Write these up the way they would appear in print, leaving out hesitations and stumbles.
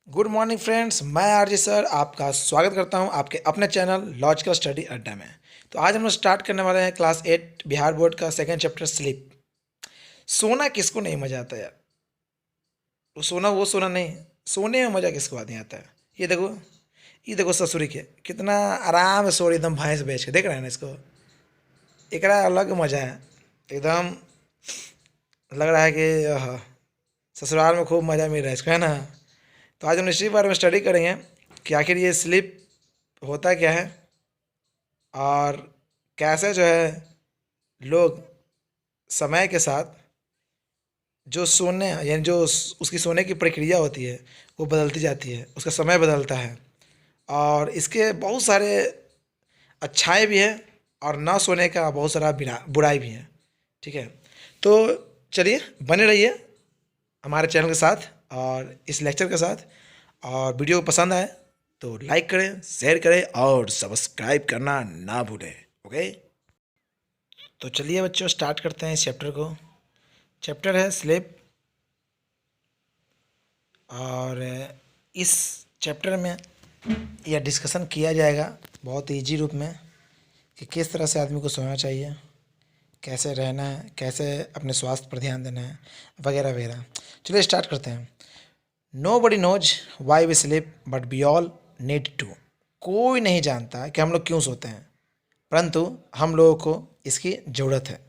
Good morning friends, मैं RJ sir आपका स्वागत करता हूं आपके अपने चैनल लॉजिकल स्टडी अड्डा में। तो आज हम लोग स्टार्ट करने वाले हैं क्लास 8 बिहार बोर्ड का सेकंड चैप्टर स्लीप। सोना किसको नहीं मज़ा आता यार। वो सोना नहीं, सोने में मज़ा किसको नहीं आता है। ये देखो ससुरी के कितना आराम से सो रही, एकदम भैंस बेच के देख रहे हैं ना इसको। एकरा अलग मज़ा है एकदम। लग रहा है कि ससुराल में खूब मज़ा मिल रहा है इसको, है ना। तो आज हम इसी बारे में स्टडी करेंगे कि आखिर ये स्लीप होता क्या है और कैसे जो है लोग समय के साथ जो सोने यानी जो उसकी सोने की प्रक्रिया होती है वो बदलती जाती है, उसका समय बदलता है। और इसके बहुत सारे अच्छाई भी है और ना सोने का बहुत सारा बुराई भी है। ठीक है, तो चलिए बने रहिए हमारे चैनल के साथ और इस लेक्चर के साथ। और वीडियो पसंद आए तो लाइक करें, शेयर करें और सब्सक्राइब करना ना भूलें। ओके, तो चलिए बच्चों स्टार्ट करते हैं इस चैप्टर को। चैप्टर है स्लीप और इस चैप्टर में यह डिस्कशन किया जाएगा बहुत इजी रूप में कि किस तरह से आदमी को सोना चाहिए, कैसे रहना है, कैसे अपने स्वास्थ्य पर ध्यान देना है, वगैरह वगैरह। चलिए स्टार्ट करते हैं। Nobody knows why we sleep but we all need to. कोई नहीं जानता कि हम लोग क्यों सोते हैं, परंतु हम लोगों को इसकी ज़रूरत है।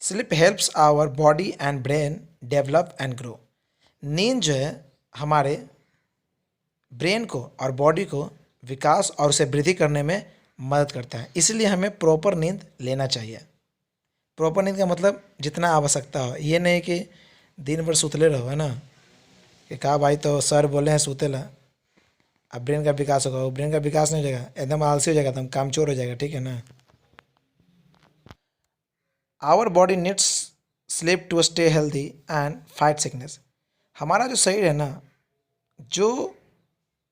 Sleep helps our body and brain develop and grow. नींद जो है हमारे ब्रेन को और बॉडी को विकास और उसे वृद्धि करने में मदद करता है, इसलिए हमें प्रॉपर नींद लेना चाहिए। प्रॉपर नींद का मतलब जितना आवश्यकता हो, ये नहीं कि दिन भर सुतले रहो, है ना। कि कहा भाई तो सर बोले हैं सूते ला, अब ब्रेन का विकास होगा, वो ब्रेन का विकास नहीं हो जाएगा, एकदम आलसी हो जाएगा, एकदम कामचोर हो जाएगा। ठीक है ना। Our body needs sleep to stay healthy and fight sickness. हमारा जो शरीर है ना, जो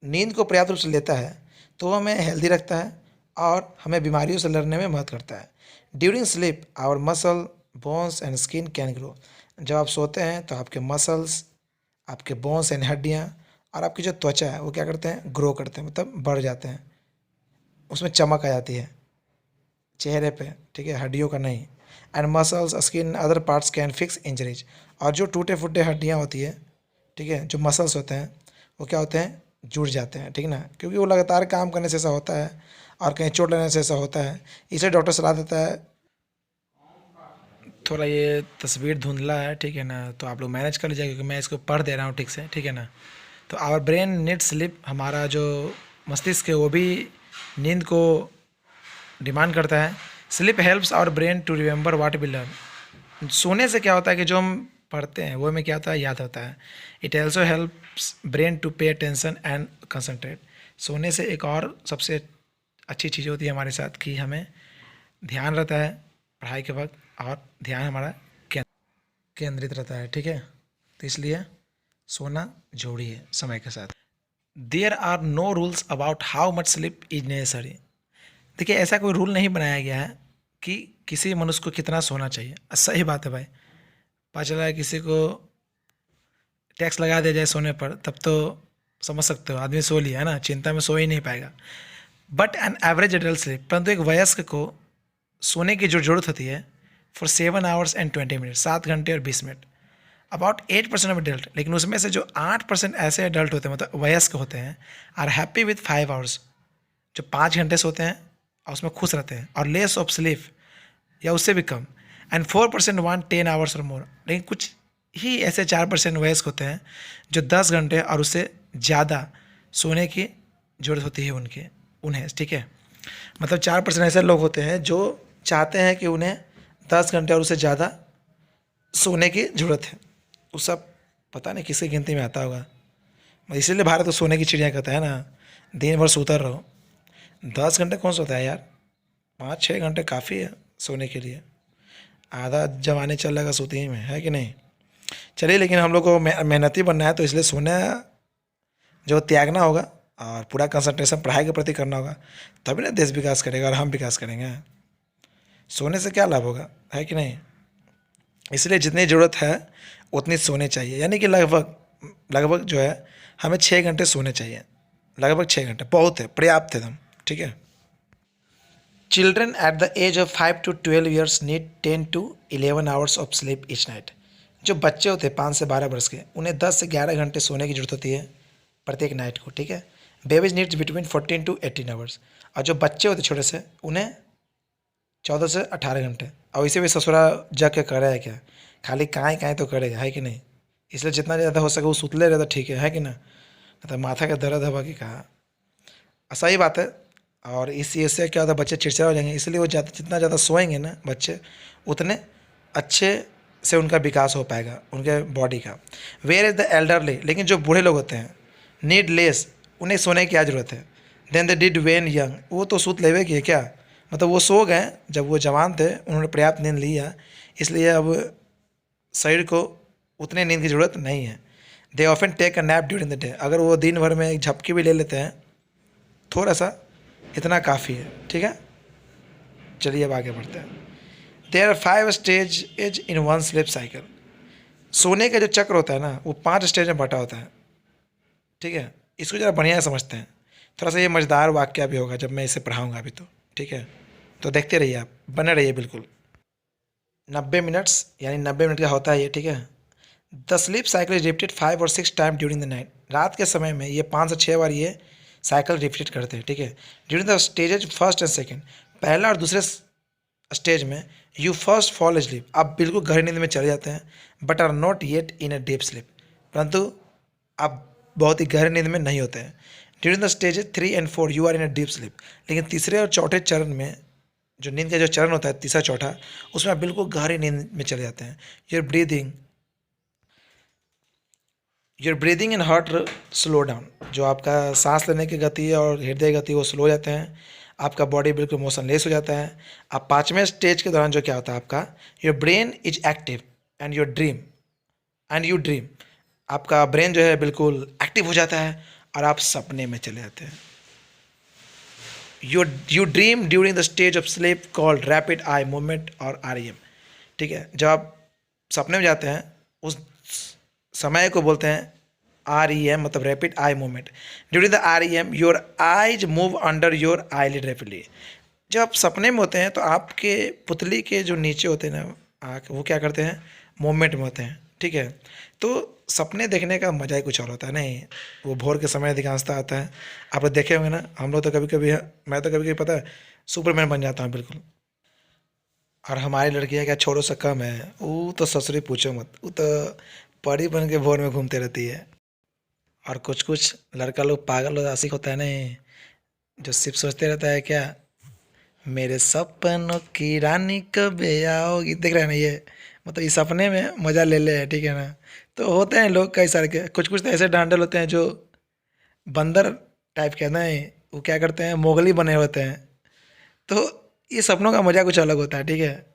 नींद को पर्याप्त रूप से लेता है तो वो हमें हेल्दी रखता है और हमें बीमारियों से लड़ने में मदद करता है। During sleep hour muscle, bones and skin can grow. जब आप सोते हैं तो आपके मसल्स, आपके बोन्स एंड हड्डियाँ और आपकी जो त्वचा है वो क्या करते हैं, ग्रो करते हैं, मतलब बढ़ जाते हैं, उसमें चमक आ जाती है चेहरे पे। ठीक है, हड्डियों का नहीं। And muscles, skin, other parts can fix injuries. और जो टूटे फूटे हड्डियाँ होती है, ठीक है, जो मसल्स होते हैं वो क्या होते हैं, जुड़ जाते हैं। ठीक ना, क्योंकि वो लगातार काम करने से ऐसा होता है और कहीं चोट लगने से ऐसा होता है, इसलिए डॉक्टर सलाह देता है। थोड़ा ये तस्वीर धुंधला है, ठीक है ना, तो आप लोग मैनेज कर लीजिए क्योंकि मैं इसको पढ़ दे रहा हूँ ठीक से। ठीक है ना। तो आवर ब्रेन नीड स्लीप, हमारा जो मस्तिष्क है वो भी नींद को डिमांड करता है। Sleep helps our brain to remember what we learn. सोने से क्या होता है कि जो हम पढ़ते हैं वो हमें क्या होता है, याद होता है। It also helps brain to pay attention and concentrate. सोने से एक और सबसे अच्छी चीज़ होती है हमारे साथ कि हमें ध्यान रहता है पढ़ाई के वक्त और ध्यान हमारा केंद्रित रहता है। ठीक है, तो इसलिए सोना जरूरी है समय के साथ। There are no rules about how much sleep is necessary. देखिए, ऐसा कोई रूल नहीं बनाया गया है कि किसी मनुष्य को कितना सोना चाहिए। सही बात है भाई, पता चला है किसी को टैक्स लगा दिया जाए सोने पर, तब तो समझ सकते हो आदमी सो लिया है ना, चिंता में सो ही नहीं पाएगा। But an average adult sleep, परंतु एक वयस्क को सोने की जो जरूरत होती है फॉर 7 hours and 20 minutes, 7 घंटे और 20 मिनट। अबाउट 8% ऑफ एडल्ट, लेकिन उसमें से जो 8% ऐसे एडल्ट होते हैं, मतलब वयस्क होते हैं, आर हैप्पी विथ 5 hours, जो 5 घंटे सोते हैं और उसमें खुश रहते हैं, और लेस ऑफ स्लीप या उससे भी कम। एंड 4% वांट 10 hours और मोर, लेकिन कुछ ही ऐसे 4% वयस्क होते हैं जो 10 घंटे और उससे ज़्यादा सोने की ज़रूरत होती है उन्हें। ठीक है, मतलब 4% ऐसे लोग होते हैं जो चाहते हैं कि उन्हें 10 घंटे और उससे ज़्यादा सोने की ज़रूरत है। वो सब पता नहीं किसकी गिनती में आता होगा, इसीलिए भारत को सोने की चिड़िया कहता है ना। दिन भर सोता रहो, 10 घंटे कौन सोता है यार, 5-6 घंटे काफ़ी है सोने के लिए। आधा जमाने चल रहा सोते ही में, है कि नहीं। चलिए, लेकिन हम लोग को मेहनती बनना है, तो इसलिए सोना जो त्यागना होगा और पूरा कंसंट्रेशन पढ़ाई के प्रति करना होगा, तभी ना देश विकास करेगा और हम विकास करेंगे। सोने से क्या लाभ होगा, है कि नहीं। इसलिए जितनी ज़रूरत है उतनी सोने चाहिए, यानी कि लगभग लगभग जो है हमें 6 घंटे सोने चाहिए, लगभग 6 घंटे बहुत है, पर्याप्त है एकदम, ठीक है। Children at the age of 5 to 12 years need 10 to 11 hours of sleep each night. जो बच्चे होते हैं 5 से 12 वर्ष के, उन्हें 10 से 11 घंटे सोने की जरूरत होती है प्रत्येक नाइट को, ठीक है। Babies needs between 14 to 18 hours। और जो बच्चे होते छोटे से, उन्हें 14 से 18 घंटे। और इसे भी ससुरा जग के करे है क्या, खाली काएँ तो करेगा, है कि नहीं। इसलिए जितना ज़्यादा हो सके वो सुतले रहे तो ठीक है कि ना, तो माथा का दर्द हवा की कहा, सही बात है। और इससे क्या होता है, बच्चे चिड़चिड़ा हो जाएंगे, इसलिए वो जितना ज़्यादा सोएंगे ना बच्चे, उतने अच्छे से उनका विकास हो पाएगा उनके बॉडी का। वेयर इज़ द एल्डरली, लेकिन जो बूढ़े लोग होते हैं, नीड लेस, उन्हें सोने की क्या ज़रूरत है। Then they did when young, वो तो सूत लेवे किए क्या, मतलब वो सो गए जब वो जवान थे, उन्होंने पर्याप्त नींद लिया, इसलिए अब शरीर को उतने नींद की ज़रूरत नहीं है। They often take a nap during the day, अगर वो दिन भर में एक झपकी भी ले लेते हैं थोड़ा सा, इतना काफ़ी है, ठीक है। चलिए अब आगे बढ़ते हैं। There are 5 stage in one sleep cycle. सोने का जो चक्र होता है ना, वो 5 स्टेज में बटा होता है, ठीक है। इसको ज़रा बढ़िया से समझते हैं, थोड़ा सा ये मज़ेदार वाक्य भी होगा जब मैं इसे पढ़ाऊँगा अभी, तो ठीक है। तो देखते रहिए, आप बने रहिए बिल्कुल। 90 मिनट्स यानी 90 मिनट का होता है ये, ठीक है। The sleep cycle is repeated 5 or 6 time during the night. रात के समय में ये 5 से 6 बार ये साइकिल रिपीट करते हैं, ठीक है। During the stages first and second, पहला और दूसरे स्टेज में यू फर्स्ट फॉल स्लीप, आप बिल्कुल गहरी नींद में चले जाते हैं, but are not yet in a deep sleep, परंतु आप बहुत ही गहरी नींद में नहीं होते हैं। During the stages 3 and 4 you are in a deep sleep, लेकिन तीसरे और चौथे चरण में, जो नींद का जो चरण होता है तीसरा चौथा, उसमें आप बिल्कुल गहरी नींद में चले जाते हैं। Your breathing and heart slow down, जो आपका सांस लेने की गति और हृदय गति वो स्लो हो जाते हैं, आपका बॉडी बिल्कुल मोशनलेस हो जाता है। अब 5वें स्टेज के दौरान जो क्या होता है आपका, your brain is active and you dream, आपका ब्रेन जो है बिल्कुल एक्टिव हो जाता है और आप सपने में चले जाते हैं। You dream during the stage of sleep called rapid eye movement और REM, ठीक है। जब आप सपने में जाते हैं उस समय को बोलते हैं REM, मतलब rapid eye movement. During the REM your eyes move under your eyelid rapidly. जब आप सपने में होते हैं तो आपके पुतली के जो नीचे होते हैं ना आँख, वो क्या करते हैं, मूवमेंट में होते हैं, ठीक है। तो सपने देखने का मज़ा ही कुछ और होता है, नहीं वो भोर के समय अधिकांशता आता है, आप लोग देखे होंगे ना। हम लोग तो कभी कभी, मैं तो कभी कभी पता है सुपरमैन बन जाता हूँ बिल्कुल। और हमारी लड़कियाँ क्या छोड़ो से कम है, वो तो ससुरी पूछो मत, वो तो परी बन के भोर में घूमते रहती है। और कुछ कुछ लड़का लोग पागल और आशिक होता है ना, जो सिर्फ सोचते रहता है क्या, मेरे सपनों की रानी कब आओगी, देख रहे हैं ना ये, मतलब इस सपने में मज़ा ले ले, ठीक है ना। तो होते हैं लोग कई सारे के, कुछ कुछ तो ऐसे डांडल होते हैं जो बंदर टाइप के ना, वो क्या करते हैं, मोगली बने होते हैं। तो ये सपनों का मज़ा कुछ अलग होता है, ठीक है।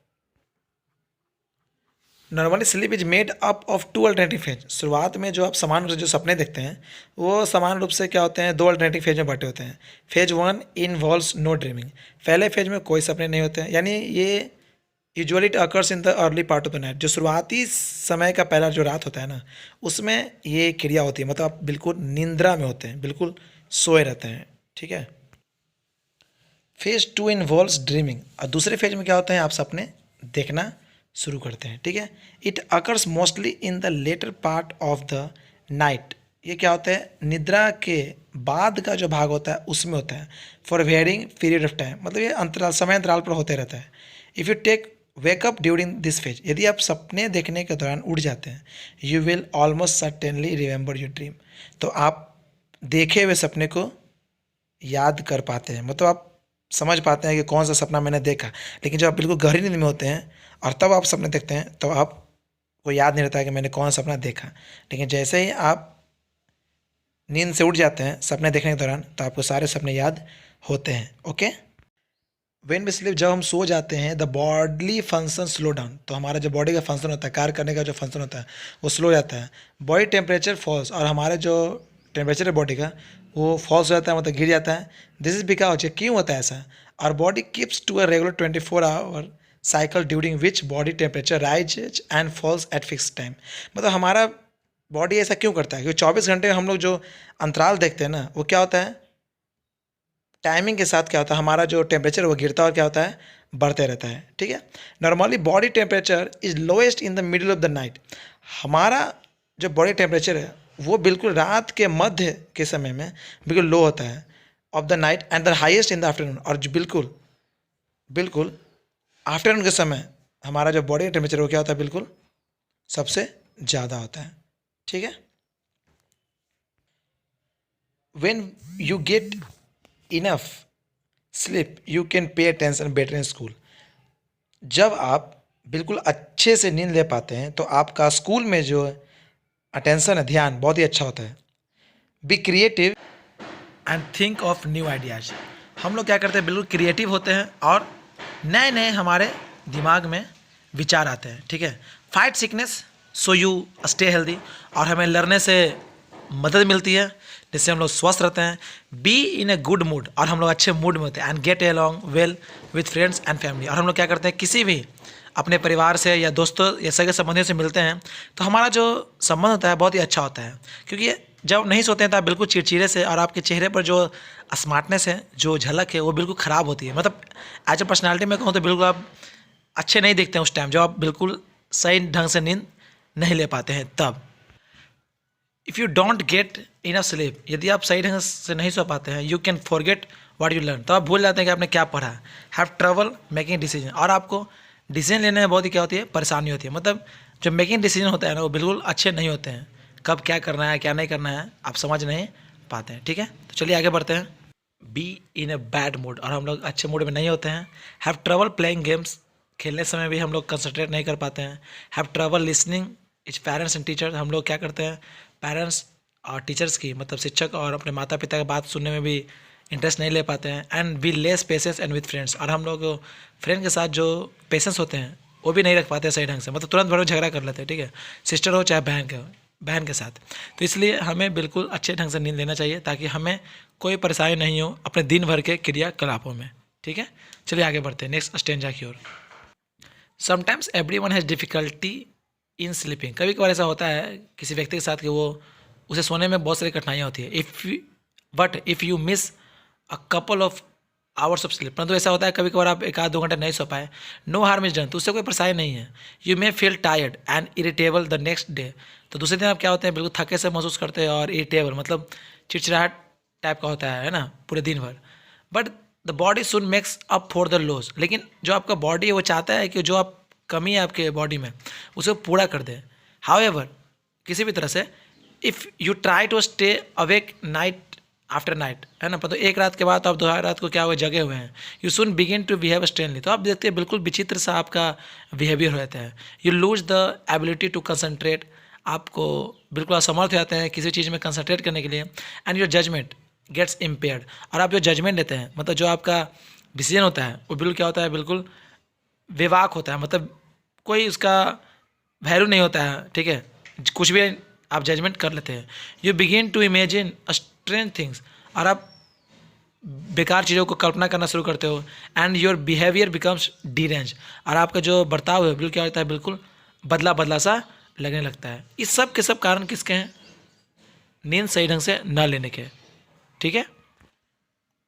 Normally sleep is made up of 2 alternative phase. शुरुआत में जो आप समान रूप से जो सपने देखते हैं, वो समान रूप से क्या होते हैं, 2 अल्टरनेटिव फेज में बटे होते हैं। फेज 1 इन्वॉल्व्स नो ड्रीमिंग, पहले फेज में कोई सपने नहीं होते हैं, यानी ये usually it occurs in the early part of the night. जो शुरुआती समय का पहला जो रात होता है ना, उसमें ये क्रिया होती है, मतलब आप बिल्कुल निंद्रा में होते हैं, बिल्कुल सोए रहते हैं, ठीक है। फेज 2 इन्वॉल्व्स ड्रीमिंग, और दूसरे फेज में क्या होता है, आप सपने देखना शुरू करते हैं, ठीक है। It occurs mostly in the later part of the night, ये क्या होता है, निद्रा के बाद का जो भाग होता है उसमें होता है। For varying period of time, मतलब ये अंतराल, समय अंतराल पर होते रहता है। If you take wake up during this phase, यदि आप सपने देखने के दौरान उठ जाते हैं, you will almost certainly remember your dream, तो आप देखे हुए सपने को याद कर पाते हैं, मतलब आप समझ पाते हैं कि कौन सा सपना मैंने देखा। लेकिन जब आप बिल्कुल गहरी नींद में होते हैं और तब आप सपने देखते हैं, तो आपको याद नहीं रहता है कि मैंने कौन सा सपना देखा। लेकिन जैसे ही आप नींद से उठ जाते हैं सपने देखने के दौरान, तो आपको सारे सपने याद होते हैं, ओके। वेन वी स्लीप, जब हम सो जाते हैं, the bodily function slow down, तो हमारा जो बॉडी का फंक्शन होता है, कार्य करने का जो फंक्शन होता है, वो स्लो जाता है। बॉडी टेम्परेचर फॉल्स, और हमारे जो टेम्परेचर है बॉडी का वो फॉल्स हो जाता है, मतलब गिर जाता है। दिस इज बिकॉज, क्यों होता है ऐसा, और body keeps to a regular 24 hour cycle during which body temperature rises and falls at fix time, मतलब हमारा बॉडी ऐसा क्यों करता है? क्योंकि 24 घंटे में हम लोग जो अंतराल देखते हैं ना, वो क्या होता है, टाइमिंग के साथ क्या होता है, हमारा जो टेम्परेचर वो गिरता है और क्या होता है, बढ़ते रहता है। ठीक है, normally body temperature is lowest in the middle of the night. हमारा जो बॉडी टेम्परेचर है वो बिल्कुल रात के मध्य के समय में बिल्कुल लो होता है of the night, and the highest in the afternoon. और जो बिल्कुल बिल्कुल आफ्टरनून के समय हमारा जो बॉडी टेम्परेचर वो क्या होता है, बिल्कुल सबसे ज़्यादा होता है। ठीक है, when you get enough sleep you can pay attention better in school. जब आप बिल्कुल अच्छे से नींद ले पाते हैं तो आपका स्कूल में जो अटेंशन है, ध्यान बहुत ही अच्छा होता है। Be creative and think of new ideas. हम लोग क्या करते हैं, बिल्कुल क्रिएटिव होते हैं और नए नए हमारे दिमाग में विचार आते हैं। ठीक है, fight sickness so you stay healthy. और हमें लड़ने से मदद मिलती है जिससे हम लोग स्वस्थ रहते हैं। Be in a good mood, और हम लोग अच्छे मूड में होते हैं। And get along well with friends and family. और हम लोग क्या करते हैं, किसी भी अपने परिवार से या दोस्तों या सगे संबंधियों से मिलते हैं तो हमारा जो संबंध होता है बहुत ही अच्छा होता है। क्योंकि जब नहीं सोते हैं तो आप बिल्कुल चिड़चिड़े से, और आपके चेहरे पर जो स्मार्टनेस है, जो झलक है, वो बिल्कुल ख़राब होती है। मतलब एज ए पर्सनैलिटी में कहूँ तो बिल्कुल आप अच्छे नहीं दिखते हैं उस टाइम, जब आप बिल्कुल सही ढंग से नींद नहीं ले पाते हैं तब। If you don't get enough sleep, यदि आप सही ढंग से नहीं सो पाते हैं, you can forget what you learn, तो आप भूल जाते हैं कि आपने क्या पढ़ा। हैव ट्रबल मेकिंग डिसीजन, और आपको डिसीजन लेने में बहुत ही क्या होती है, परेशानी होती है। मतलब जो मेकिंग डिसीजन होता है ना, वो बिल्कुल अच्छे नहीं होते हैं। कब क्या करना है क्या नहीं करना है आप समझ नहीं पाते हैं। ठीक है, तो चलिए आगे बढ़ते हैं। Be in a bad mood, और हम लोग अच्छे मूड में नहीं होते हैं। हैव ट्रबल प्लेइंग गेम्स, खेलने समय भी हम लोग कंसंट्रेट नहीं कर पाते हैं। Have trouble listening is parents and teachers, हम लोग क्या करते हैं, पेरेंट्स और टीचर्स की, मतलब शिक्षक और अपने माता पिता की बात सुनने में भी इंटरेस्ट नहीं ले पाते हैं। And be less patience and with friends, और हम लोग फ्रेंड के साथ जो पेशेंस होते हैं वो भी नहीं रख पाते सही ढंग से, मतलब तुरंत भर में झगड़ा कर लेते हैं। ठीक है, सिस्टर हो चाहे बहन के साथ। तो इसलिए हमें बिल्कुल अच्छे ढंग से नींद लेना चाहिए ताकि हमें कोई परेशानी नहीं हो अपने दिन भर के क्रियाकलापों में। ठीक है, चलिए आगे बढ़ते हैं नेक्स्ट स्टेंजा की ओर। Sometimes everyone has difficulty in sleeping, कभी कभार ऐसा होता है किसी व्यक्ति के साथ कि वो उसे सोने में बहुत सारी कठिनाइयाँ होती है। But if you miss a couple of hours of sleep, परंतु ऐसा होता है कभी कभार आप 1-2 घंटे नहीं सो पाए, नो हार्म इज डन, तो उससे कोई परेशानी नहीं है। You may feel tired and irritable the next day, तो दूसरे दिन आप क्या होते हैं, बिल्कुल थके से महसूस करते हैं और इरिटेबल, मतलब चिड़चिड़ाहट टाइप का होता है ना पूरे दिन भर। But the body soon makes up for the loss, लेकिन जो आपका बॉडी है वो चाहता है कि जो आप कमी है आपके बॉडी में उसे पूरा कर दें। हाउएवर, किसी भी तरह से, if you try to stay awake night after night, है ना, पर तो एक रात के बाद आप दोबारा रात को क्या हुए, जगे हुए हैं, you soon begin to behave strangely, तो आप देखते हैं बिल्कुल विचित्र सा आपका बिहेवियर हो जाता है। You lose the ability to concentrate, आपको बिल्कुल असमर्थ हो जाते हैं किसी चीज़ में कंसनट्रेट करने के लिए। And your judgement gets impaired, और आप जो जजमेंट लेते हैं, मतलब जो आपका डिसीजन होता है वो बिल्कुल क्या होता है, बिल्कुल बेवाक होता है, मतलब कोई उसका वैल्यू नहीं होता है। ठीक है, कुछ भी आप जजमेंट कर लेते हैं। You begin to imagine strange things, और आप बेकार चीज़ों को कल्पना करना शुरू करते हो। And your behaviour becomes derange, और आपका जो बर्ताव है बिल्कुल क्या होता है, बिल्कुल बदला बदला सा लगने लगता है। इस सब के सब कारण किसके हैं, नींद सही ढंग से न लेने के। ठीक है,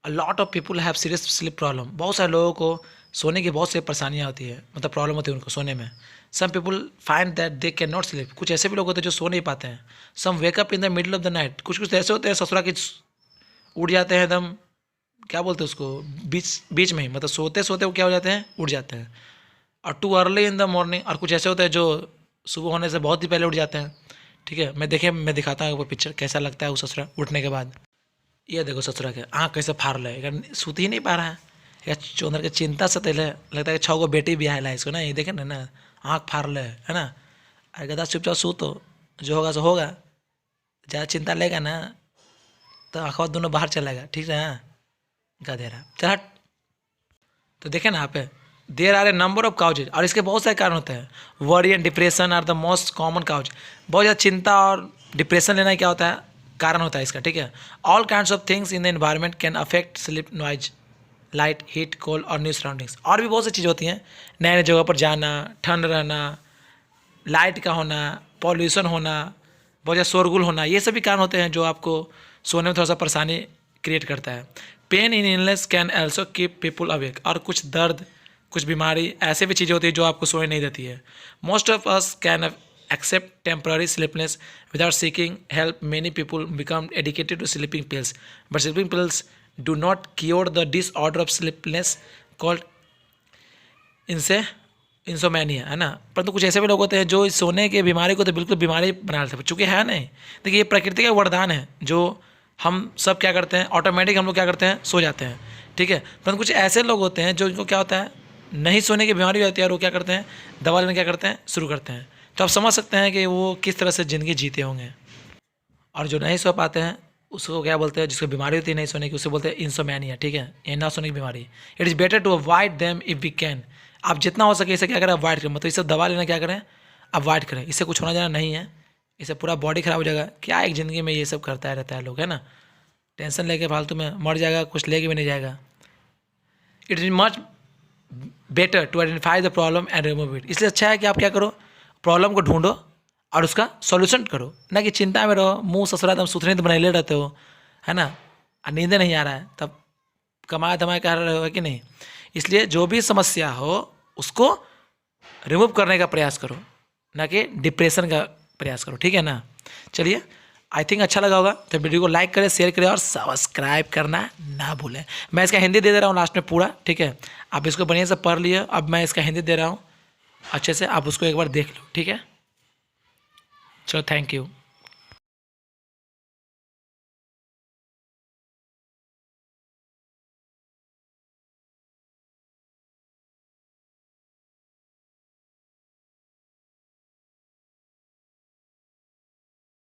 a lot of people have serious sleep problem, बहुत सारे लोगों को सोने की बहुत सी परेशानियाँ होती है, मतलब प्रॉब्लम होती है उनको सोने में। Some people find that they can not sleep, कुछ ऐसे भी लोग होते हैं जो सो नहीं पाते हैं। Some wake up in the middle of the night, कुछ कुछ ऐसे होते हैं ससुरा के उठ जाते हैं एकदम, क्या बोलते हैं उसको, बीच बीच में ही, मतलब सोते सोते वो क्या हो जाते हैं, उठ जाते हैं। और too early in the morning, और कुछ ऐसे होते हैं जो सुबह होने से बहुत ही पहले उठ जाते हैं। ठीक है, मैं दिखाता हूँ वो पिक्चर कैसा लगता है वो ससुरा उठने के बाद। ये देखो ससुरा के आँख कैसे फाड़ ले, सूत ही नहीं पा रहा है, या चोंदर के चिंता से तेले लगता है कि 6 गो बेटी भी आएला इसको ना, ये देखे ना आँख फाड़ ले, है ना। अरे गदा चुपचाप सो, तो जो होगा सो होगा, ज़्यादा चिंता लेगा ना तो आँखों दोनों बाहर चलेगा। ठीक है, गधेरा चल हट। तो देखें ना आप, there are a number of causes, और इसके बहुत सारे कारण होते हैं। Worry and depression are the most common cause, बहुत ज़्यादा चिंता और डिप्रेशन लेना क्या होता है, कारण होता है इसका। ठीक है, all kinds of things in the environment can affect sleep, noise, light, heat, cold और न्यू सराउंडिंग्स, और भी बहुत सी चीज़ें होती हैं। नए नए जगह पर जाना, ठंड रहना, लाइट का होना, पॉल्यूशन होना, बहुत ज़्यादा शोरगुल होना, ये सभी कारण होते हैं जो आपको सोने में थोड़ा सा परेशानी क्रिएट करता है। Pain in illness can also keep people awake, और कुछ दर्द, कुछ बीमारी ऐसे भी चीज़ें होती है जो आपको सोने नहीं देती है। Most of us can accept temporary sleepiness without seeking help. Many people become addicted to sleeping pills, but sleeping pills do not cure the disorder of sleepiness called इंसोमैनिया, है ना। परंतु कुछ ऐसे भी लोग होते हैं जो इस सोने के बीमारी को तो बिल्कुल बीमारी बना लेते हैं, चूँकि है नहीं। देखिए ये प्रकृति का वरदान है जो हम सब क्या करते हैं, ऑटोमेटिक हम लोग क्या करते हैं, सो जाते हैं, ठीक है। परंतु कुछ ऐसे लोग होते हैं जो इनको क्या होता है, नहीं सोने की बीमारी होती है और वो क्या करते हैं, दवा लेना क्या करते हैं, शुरू करते हैं। तो आप समझ सकते हैं कि वो किस तरह से ज़िंदगी जीते होंगे। और जो नहीं सो पाते हैं उसको क्या बोलते हैं, जिसको बीमारी होती है नहीं सोने की, उसे बोलते हैं इंसोमैनिया, ठीक है, ये ना सोने की बीमारी। It is better to avoid them if we can. आप जितना हो सके इसे क्या करें, अवॉइड करें, मतलब इसे दवा लेना क्या करें, अवॉइड करें। इससे कुछ होना जाना नहीं है, इससे पूरा बॉडी खराब हो जाएगा। क्या एक ज़िंदगी में ये सब करता रहता है लोग, है ना, टेंशन लेके फालतू में मर जाएगा, कुछ लेके भी नहीं जाएगा। It is much better to identify the problem and remove it. इसलिए अच्छा है कि आप क्या करो, प्रॉब्लम को ढूंढो और उसका सॉल्यूशन करो, ना कि चिंता में रहो, मुंह ससुरा तुम सुथरे तो बनाए ले रहते हो, है ना, और नींद नहीं आ रहा है, तब कमाए धमाए कर रहे हो कि नहीं। इसलिए जो भी समस्या हो उसको रिमूव करने का प्रयास करो, ना कि डिप्रेशन का प्रयास करो, ठीक है ना। चलिए, आई थिंक अच्छा लगा होगा, तो वीडियो को लाइक करें, शेयर करें और सब्सक्राइब करना ना भूलें। मैं इसका हिंदी दे रहा हूँ लास्ट में पूरा, ठीक है, आप इसको बढ़िया से पढ़ लिए। अब मैं इसका हिंदी दे रहा हूँ अच्छे से, आप उसको एक बार देख लो, ठीक है। चलो, थैंक यू।